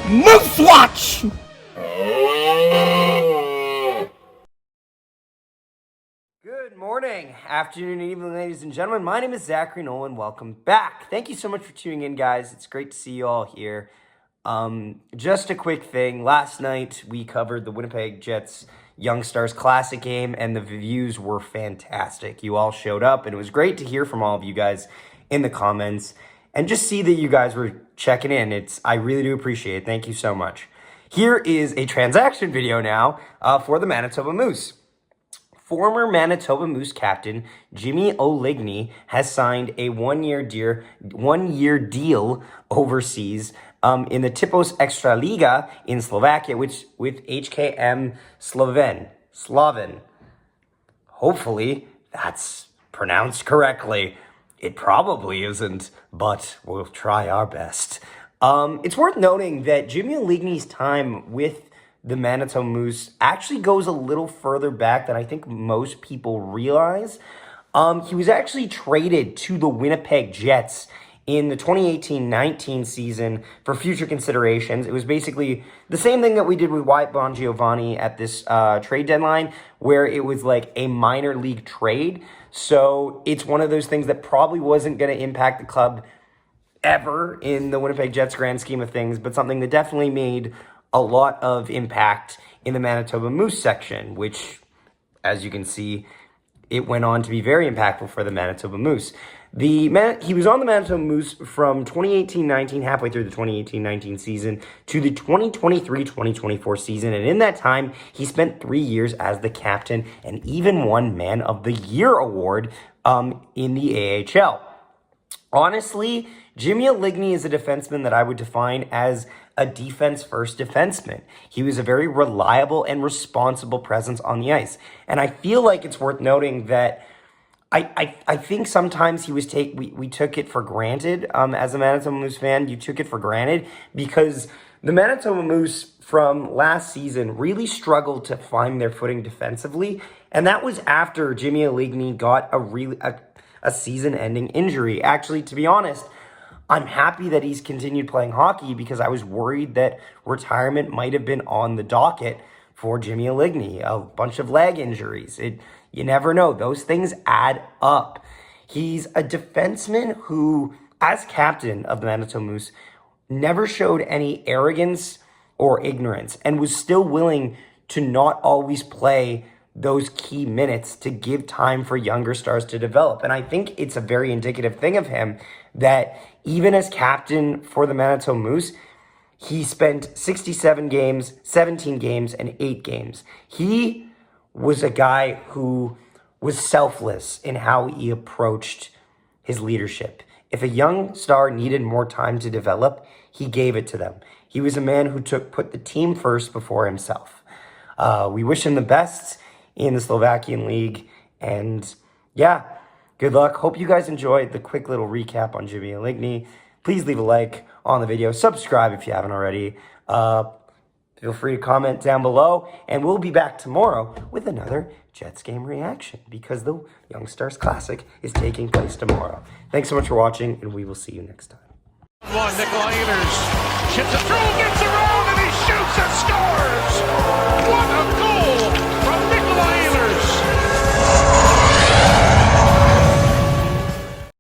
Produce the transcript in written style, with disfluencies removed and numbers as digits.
Moose Watch! Good morning, afternoon, and evening, ladies and gentlemen. My name is Zachary Nolan. Welcome back. Thank you so much for tuning in, guys. It's great to see you all here. Just a quick thing. Last night, we covered the Winnipeg Jets Young Stars Classic game, and the views were fantastic. You all showed up, and it was great to hear from all of you guys in the comments and just see that you guys were checking in. I really do appreciate it. Thank you so much. Here is a transaction video now for the Manitoba Moose. Former Manitoba Moose captain Jimmy Oligny has signed a one-year deal overseas in the Tipos Extraliga in Slovakia, with HKM Zvolen. Hopefully, that's pronounced correctly. It probably isn't, but we'll try our best. It's worth noting that Jimmy Oligny's time with the Manitoba Moose actually goes a little further back than I think most people realize. He was actually traded to the Winnipeg Jets in the 2018-19 season for future considerations. It was basically the same thing that we did with Wyatt Bongiovanni at this trade deadline, where it was like a minor league trade. So it's one of those things that probably wasn't going to impact the club ever in the Winnipeg Jets grand scheme of things, but something that definitely made a lot of impact in the Manitoba Moose section, which, as you can see, it went on to be very impactful for the Manitoba Moose. He was on the Manitoba Moose from 2018-19, halfway through the 2018-19 season, to the 2023-2024 season, and in that time, he spent 3 years as the captain and even won Man of the Year award in the AHL. Honestly, Jimmy Oligny is a defenseman that I would define as a defense-first defenseman. He was a very reliable and responsible presence on the ice. And I feel like it's worth noting that I think sometimes we took it for granted as a Manitoba Moose fan. You took it for granted because the Manitoba Moose from last season really struggled to find their footing defensively. And that was after Jimmy Oligny got a season-ending injury. Actually, to be honest, I'm happy that he's continued playing hockey because I was worried that retirement might have been on the docket for Jimmy Oligny. A bunch of leg injuries. You never know. Those things add up. He's a defenseman who, as captain of the Manitoba Moose, never showed any arrogance or ignorance and was still willing to not always play those key minutes to give time for younger stars to develop. And I think it's a very indicative thing of him that even as captain for the Manitoba Moose, he spent 67 games, 17 games, and 8 games. He was a guy who was selfless in how he approached his leadership. If a young star needed more time to develop, he gave it to them. He was a man who put the team first before himself. We wish him the best in the Slovakian League. And yeah, good luck. Hope you guys enjoyed the quick little recap on Jimmy Oligny. Please leave a like on the video. Subscribe if you haven't already. Feel free to comment down below. And we'll be back tomorrow with another Jets game reaction because the Young Stars Classic is taking place tomorrow. Thanks so much for watching, and we will see you next time. Nikolai Ehlers chips it through, gets around, and he shoots and scores! What a